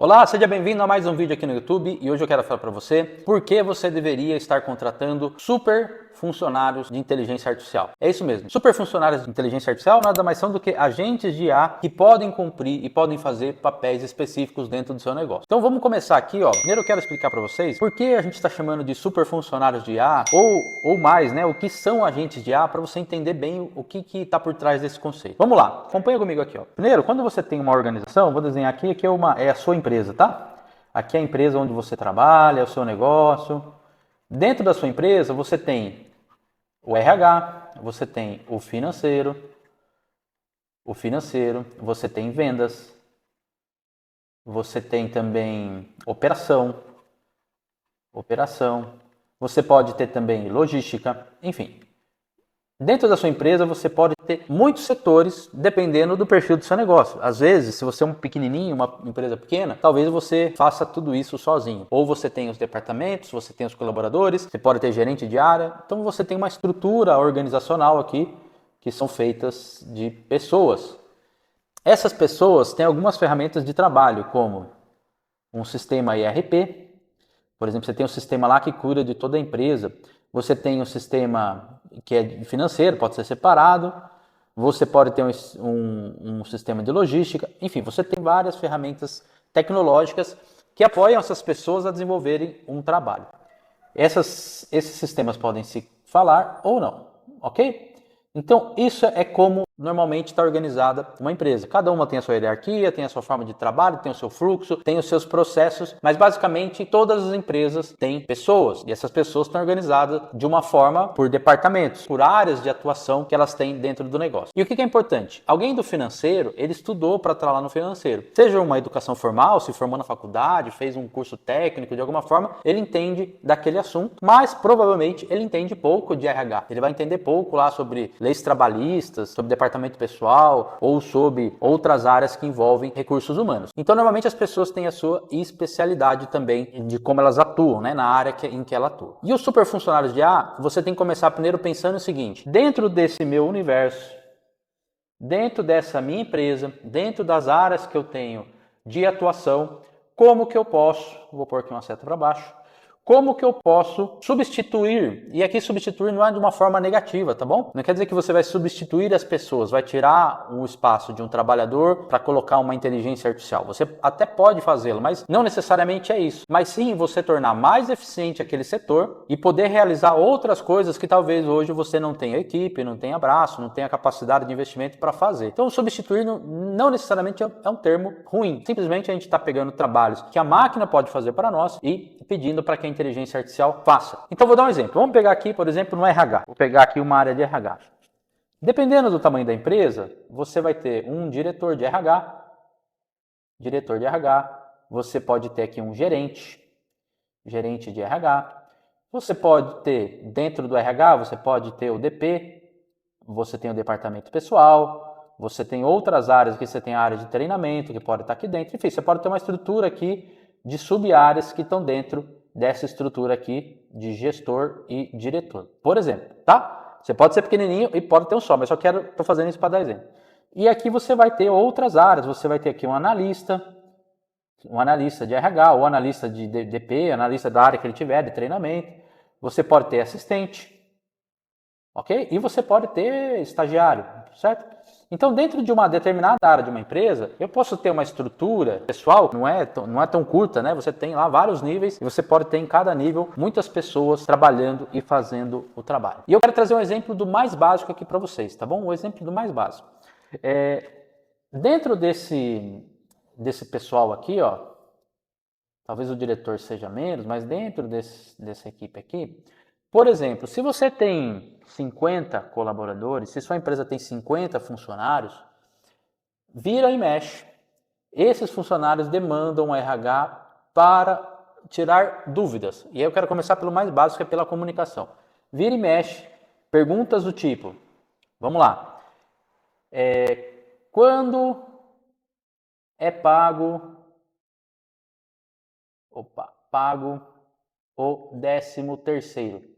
Olá, seja bem-vindo a mais um vídeo aqui no YouTube e hoje eu quero falar para você por que você deveria estar contratando super funcionários de inteligência artificial. É isso mesmo, super funcionários de inteligência artificial nada mais são do que agentes de IA que podem cumprir e podem fazer papéis específicos dentro do seu negócio. Então vamos começar aqui, ó. Primeiro eu quero explicar para vocês por que a gente está chamando de super funcionários de IA ou mais, né? O que são agentes de IA para você entender bem o que está por trás desse conceito. Vamos lá, acompanha comigo aqui, ó. Primeiro, quando você tem uma organização, vou desenhar aqui que é a sua empresa, tá? Aqui é a empresa onde você trabalha, é o seu negócio. Dentro da sua empresa, você tem o RH, você tem você tem vendas, você tem também operação, você pode ter também logística, enfim. Dentro da sua empresa você pode ter muitos setores dependendo do perfil do seu negócio. Às vezes, se você é um pequenininho, uma empresa pequena, talvez você faça tudo isso sozinho. Ou você tem os departamentos, você tem os colaboradores, você pode ter gerente de área. Então você tem uma estrutura organizacional aqui que são feitas de pessoas. Essas pessoas têm algumas ferramentas de trabalho, como um sistema ERP. Por exemplo, você tem um sistema lá que cuida de toda a empresa. Você tem um sistema que é financeiro, pode ser separado. Você pode ter um sistema de logística. Enfim, você tem várias ferramentas tecnológicas que apoiam essas pessoas a desenvolverem um trabalho. Esses sistemas podem se falar ou não, ok? Então, isso é como normalmente está organizada uma empresa. Cada uma tem a sua hierarquia, tem a sua forma de trabalho, tem o seu fluxo, tem os seus processos, mas basicamente todas as empresas têm pessoas e essas pessoas estão organizadas de uma forma por departamentos, por áreas de atuação que elas têm dentro do negócio. E o que é importante? Alguém do financeiro, ele estudou para estar lá no financeiro. Seja uma educação formal, se formou na faculdade, fez um curso técnico, de alguma forma, ele entende daquele assunto, mas provavelmente ele entende pouco de RH. Ele vai entender pouco lá sobre leis trabalhistas, sobre departamento pessoal ou sobre outras áreas que envolvem recursos humanos. Então, normalmente as pessoas têm a sua especialidade também de como elas atuam, né, na área em que ela atua. E os super funcionários de IA, você tem que começar primeiro pensando o seguinte: dentro desse meu universo, dentro dessa minha empresa, dentro das áreas que eu tenho de atuação, como que eu posso, vou pôr aqui uma seta para baixo, como que eu posso substituir, e aqui substituir não é de uma forma negativa, tá bom? Não quer dizer que você vai substituir as pessoas, vai tirar o espaço de um trabalhador para colocar uma inteligência artificial. Você até pode fazê-lo, mas não necessariamente é isso. Mas sim você tornar mais eficiente aquele setor e poder realizar outras coisas que talvez hoje você não tenha equipe, não tenha braço, não tenha capacidade de investimento para fazer. Então substituir não necessariamente é um termo ruim. Simplesmente a gente está pegando trabalhos que a máquina pode fazer para nós e pedindo para que a inteligência artificial faça. Então vou dar um exemplo. Vamos pegar aqui, por exemplo, no RH. Vou pegar aqui uma área de RH. Dependendo do tamanho da empresa, você vai ter um diretor de RH, você pode ter aqui um gerente de RH, você pode ter, dentro do RH, você pode ter o DP, você tem o departamento pessoal, você tem outras áreas que você tem a área de treinamento que pode estar aqui dentro. Enfim, você pode ter uma estrutura aqui de sub-áreas que estão dentro dessa estrutura aqui de gestor e diretor, por exemplo, tá? Você pode ser pequenininho e pode ter um só, mas só estou fazendo isso para dar exemplo. E aqui você vai ter outras áreas, você vai ter aqui um analista de RH, ou analista de DP, analista da área que ele tiver, de treinamento. Você pode ter assistente, ok? E você pode ter estagiário, certo? Então, dentro de uma determinada área de uma empresa, eu posso ter uma estrutura pessoal, não é tão curta, né? Você tem lá vários níveis e você pode ter em cada nível muitas pessoas trabalhando e fazendo o trabalho. E eu quero trazer um exemplo do mais básico aqui para vocês, tá bom? Um exemplo do mais básico. Dentro desse pessoal aqui, ó, talvez o diretor seja menos, mas dentro dessa equipe aqui, por exemplo, se você tem 50 colaboradores, se sua empresa tem 50 funcionários, vira e mexe. Esses funcionários demandam um RH para tirar dúvidas. E aí eu quero começar pelo mais básico, que é pela comunicação. Vira e mexe, perguntas do tipo, vamos lá, quando é pago o 13º?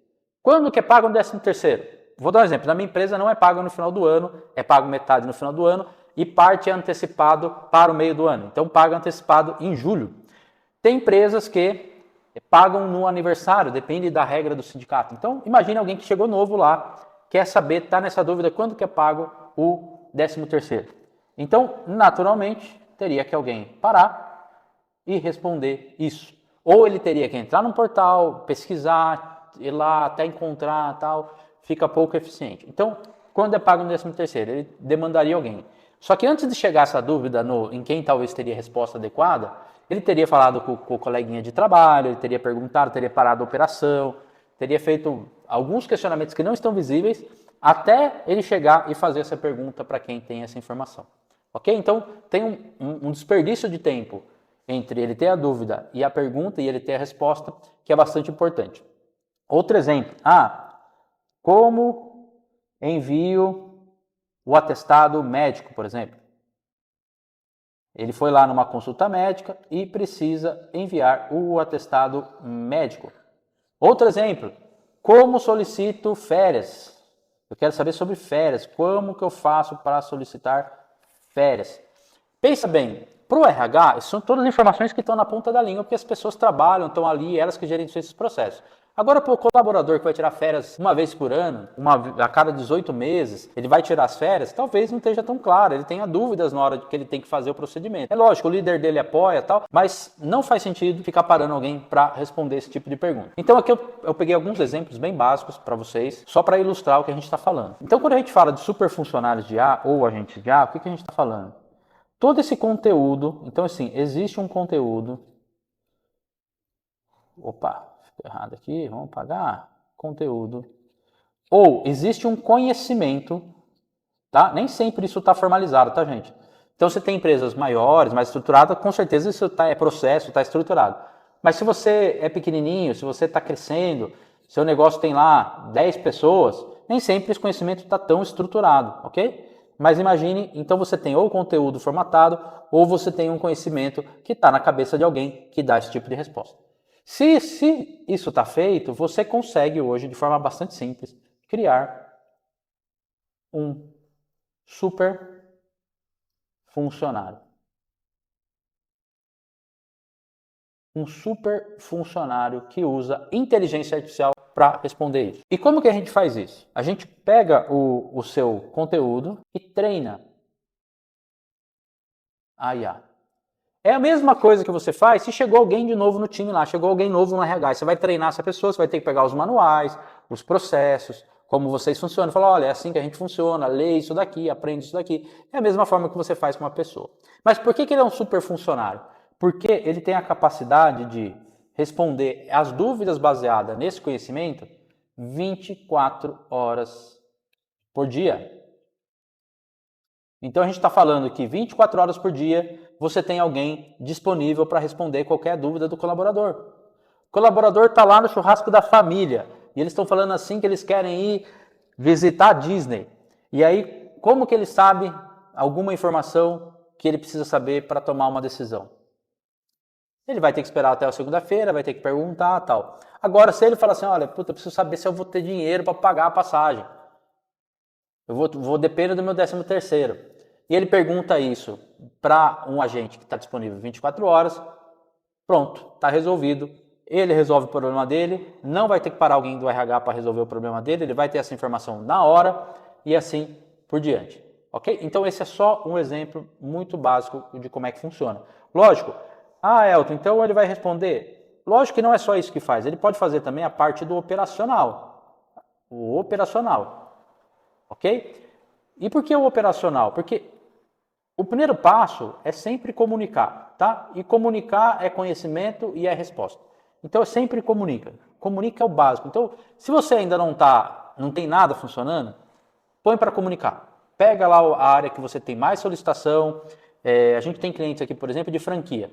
Quando que é pago o 13º? Vou dar um exemplo. Na minha empresa não é pago no final do ano, é pago metade no final do ano e parte é antecipado para o meio do ano. Então paga antecipado em julho. Tem empresas que pagam no aniversário, depende da regra do sindicato. Então imagine alguém que chegou novo lá, quer saber, está nessa dúvida, quando que é pago o 13º. Então, naturalmente, teria que alguém parar e responder isso. Ou ele teria que entrar num portal, pesquisar, ir lá até encontrar tal, fica pouco eficiente. Então, quando é pago no 13º, ele demandaria alguém. Só que antes de chegar essa dúvida em quem talvez teria a resposta adequada, ele teria falado com o coleguinha de trabalho, ele teria perguntado, teria parado a operação, teria feito alguns questionamentos que não estão visíveis, até ele chegar e fazer essa pergunta para quem tem essa informação. Ok? Então, tem um desperdício de tempo entre ele ter a dúvida e a pergunta e ele ter a resposta, que é bastante importante. Outro exemplo. Como envio o atestado médico, por exemplo. Ele foi lá numa consulta médica e precisa enviar o atestado médico. Outro exemplo. Como solicito férias? Eu quero saber sobre férias. Como que eu faço para solicitar férias? Pensa bem, para o RH, são todas as informações que estão na ponta da língua, porque as pessoas trabalham, estão ali, elas que gerenciam esses processos. Agora, para o colaborador que vai tirar férias uma vez por ano, a cada 18 meses, ele vai tirar as férias, talvez não esteja tão claro, ele tenha dúvidas na hora que ele tem que fazer o procedimento. É lógico, o líder dele apoia e tal, mas não faz sentido ficar parando alguém para responder esse tipo de pergunta. Então aqui eu peguei alguns exemplos bem básicos para vocês, só para ilustrar o que a gente está falando. Então quando a gente fala de superfuncionários de IA ou agentes de IA, o que a gente está falando? Todo esse conteúdo, então assim, existe um conteúdo. Opa, ficou errado aqui, vamos apagar. Conteúdo. Ou existe um conhecimento, tá? Nem sempre isso está formalizado, tá, gente? Então você tem empresas maiores, mais estruturadas, com certeza isso é processo, está estruturado. Mas se você é pequenininho, se você está crescendo, seu negócio tem lá 10 pessoas, nem sempre esse conhecimento está tão estruturado, ok? Mas imagine, então você tem ou conteúdo formatado, ou você tem um conhecimento que está na cabeça de alguém que dá esse tipo de resposta. Se isso está feito, você consegue hoje, de forma bastante simples, criar um super funcionário. Um super funcionário que usa inteligência artificial para responder isso. E como que a gente faz isso? A gente pega o seu conteúdo e treina a IA. É a mesma coisa que você faz se chegou alguém de novo no time lá, chegou alguém novo no RH. Você vai treinar essa pessoa, você vai ter que pegar os manuais, os processos, como vocês funcionam. Falar, olha, é assim que a gente funciona, lê isso daqui, aprende isso daqui. É a mesma forma que você faz com uma pessoa. Mas por que ele é um super funcionário? Porque ele tem a capacidade de responder as dúvidas baseadas nesse conhecimento 24 horas por dia. Então a gente está falando que 24 horas por dia você tem alguém disponível para responder qualquer dúvida do colaborador. O colaborador está lá no churrasco da família e eles estão falando assim que eles querem ir visitar a Disney. E aí, como que ele sabe alguma informação que ele precisa saber para tomar uma decisão? Ele vai ter que esperar até a segunda-feira, vai ter que perguntar tal. Agora, se ele fala assim, olha, puta, eu preciso saber se eu vou ter dinheiro para pagar a passagem. Eu vou depender do meu 13º. E ele pergunta isso para um agente que está disponível 24 horas. Pronto, está resolvido. Ele resolve o problema dele, não vai ter que parar alguém do RH para resolver o problema dele, ele vai ter essa informação na hora e assim por diante. Ok? Então esse é só um exemplo muito básico de como é que funciona. Lógico, Elton, então ele vai responder? Lógico que não é só isso que faz, ele pode fazer também a parte do operacional. O operacional. Ok? E por que o operacional? Porque o primeiro passo é sempre comunicar, tá? E comunicar é conhecimento e é resposta. Então sempre comunica. Comunica é o básico. Então, se você ainda não tem nada funcionando, põe para comunicar. Pega lá a área que você tem mais solicitação. A gente tem clientes aqui, por exemplo, de franquia.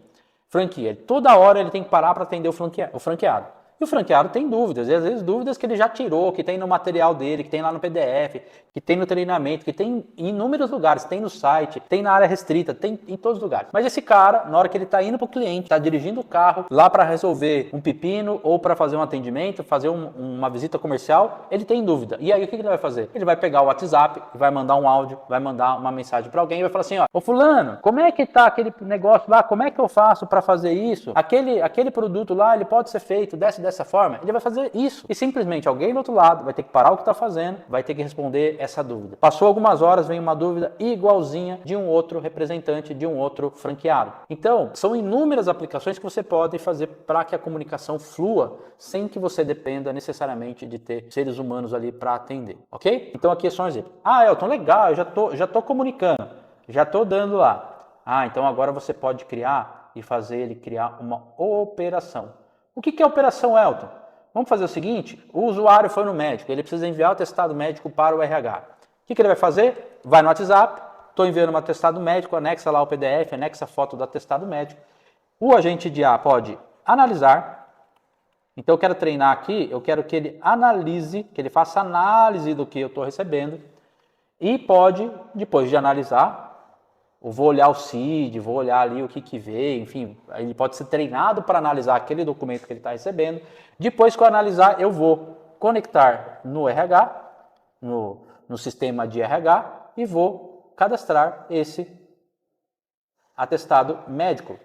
Franquia. Toda hora ele tem que parar para atender o franqueado. E o franqueado tem dúvidas, e às vezes dúvidas que ele já tirou, que tem no material dele, que tem lá no PDF, que tem no treinamento, que tem em inúmeros lugares, tem no site, tem na área restrita, tem em todos os lugares. Mas esse cara, na hora que ele está indo para o cliente, está dirigindo o carro lá para resolver um pepino ou para fazer um atendimento, fazer uma visita comercial, ele tem dúvida. E aí o que ele vai fazer? Ele vai pegar o WhatsApp, vai mandar um áudio, vai mandar uma mensagem para alguém e vai falar assim, ó, ô fulano, como é que tá aquele negócio lá? Como é que eu faço para fazer isso? Aquele produto lá, ele pode ser feito dessa forma? Ele vai fazer isso. E simplesmente alguém do outro lado vai ter que parar o que está fazendo, vai ter que responder essa dúvida. Passou algumas horas, vem uma dúvida igualzinha de um outro representante, de um outro franqueado. Então, são inúmeras aplicações que você pode fazer para que a comunicação flua sem que você dependa necessariamente de ter seres humanos ali para atender, ok? Então aqui é só um exemplo. Ah, Elton, legal, eu já tô comunicando, já tô dando lá. Ah, então agora você pode criar e fazer ele criar uma operação. O que é operação, Elton? Vamos fazer o seguinte, o usuário foi no médico, ele precisa enviar o atestado médico para o RH. O que ele vai fazer? Vai no WhatsApp, estou enviando um atestado médico, anexa lá o PDF, anexa a foto do atestado médico. O agente de IA pode analisar. Então eu quero treinar aqui, eu quero que ele analise, que ele faça análise do que eu estou recebendo. E pode, depois de analisar, eu vou olhar o CID, vou olhar ali o que veio, enfim, ele pode ser treinado para analisar aquele documento que ele está recebendo. Depois que eu analisar, eu vou conectar no RH, no sistema de RH, e vou cadastrar esse atestado médico.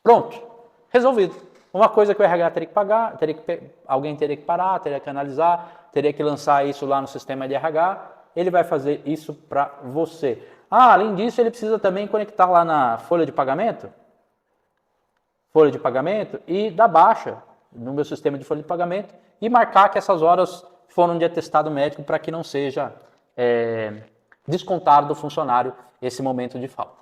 Pronto, resolvido. Uma coisa que o RH teria que pagar, alguém teria que parar, teria que analisar, teria que lançar isso lá no sistema de RH, ele vai fazer isso para você. Ah, além disso, ele precisa também conectar lá na folha de pagamento e dar baixa no meu sistema de folha de pagamento e marcar que essas horas foram de atestado médico para que não seja descontado do funcionário esse momento de falta.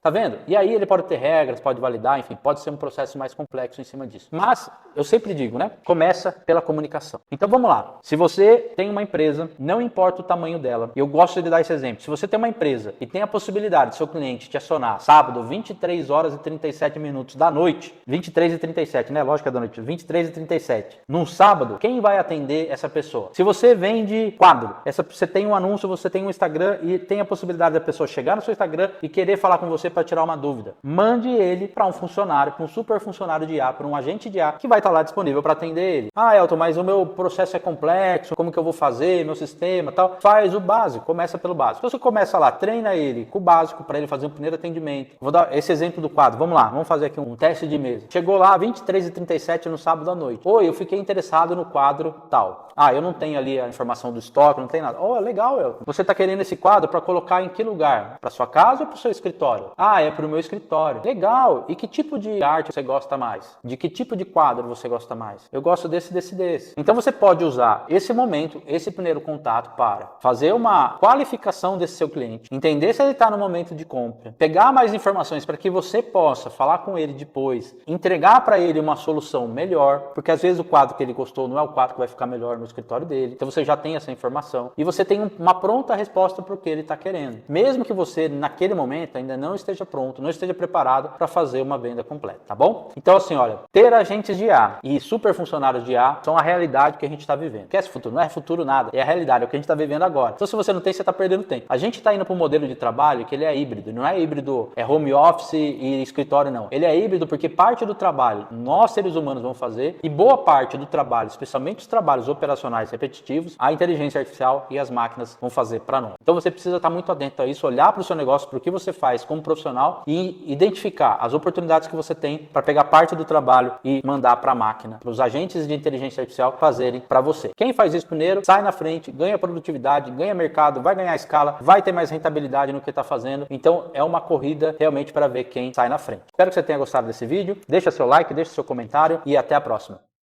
Tá vendo? E aí ele pode ter regras, pode validar, enfim, pode ser um processo mais complexo em cima disso. Mas, eu sempre digo, né? Começa pela comunicação. Então vamos lá. Se você tem uma empresa, não importa o tamanho dela, eu gosto de dar esse exemplo. Se você tem uma empresa e tem a possibilidade do seu cliente te acionar sábado, 23 horas e 37 minutos da noite, 23 e 37, né? Lógico que é da noite, 23 e 37. Num sábado, quem vai atender essa pessoa? Se você vende quadro, você tem um anúncio, você tem um Instagram e tem a possibilidade da pessoa chegar no seu Instagram e querer falar com você para tirar uma dúvida. Mande ele para um funcionário, para um super funcionário de IA, para um agente de IA que vai estar lá disponível para atender ele. Ah, Elton, mas o meu processo é complexo, como que eu vou fazer, meu sistema tal? Faz o básico, começa pelo básico. Então você começa lá, treina ele com o básico para ele fazer um primeiro atendimento. Vou dar esse exemplo do quadro, vamos lá, vamos fazer aqui um teste de mesa. Chegou lá 23h37 no sábado à noite. Oi, eu fiquei interessado no quadro tal. Ah, eu não tenho ali a informação do estoque, não tem nada. Oh, legal, Elton. Você está querendo esse quadro para colocar em que lugar? Para sua casa ou para o seu escritório? Ah, é para o meu escritório. Legal. E que tipo de arte você gosta mais? De que tipo de quadro você gosta mais? Eu gosto desse. Então você pode usar esse momento, esse primeiro contato para fazer uma qualificação desse seu cliente, entender se ele está no momento de compra, pegar mais informações para que você possa falar com ele depois, entregar para ele uma solução melhor, porque às vezes o quadro que ele gostou não é o quadro que vai ficar melhor no escritório dele. Então você já tem essa informação e você tem uma pronta resposta para o que ele está querendo. Mesmo que você naquele momento ainda não esteja pronto, não esteja preparado para fazer uma venda completa, tá bom? Então assim, olha, ter agentes de IA e super funcionários de IA são a realidade que a gente está vivendo. Esquece futuro, não é futuro nada, é a realidade, é o que a gente está vivendo agora. Então se você não tem, você está perdendo tempo. A gente está indo para um modelo de trabalho que ele é híbrido, não é híbrido, é home office e escritório não. Ele é híbrido porque parte do trabalho nós seres humanos vamos fazer e boa parte do trabalho, especialmente os trabalhos operacionais repetitivos, a inteligência artificial e as máquinas vão fazer para nós. Então você precisa estar muito atento a isso, olhar para o seu negócio, para o que você faz como profissional e identificar as oportunidades que você tem para pegar parte do trabalho e mandar para a máquina, para os agentes de inteligência artificial fazerem para você. Quem faz isso primeiro, sai na frente, ganha produtividade, ganha mercado, vai ganhar escala, vai ter mais rentabilidade no que está fazendo. Então é uma corrida realmente para ver quem sai na frente. Espero que você tenha gostado desse vídeo. Deixa seu like, deixa seu comentário e até a próxima.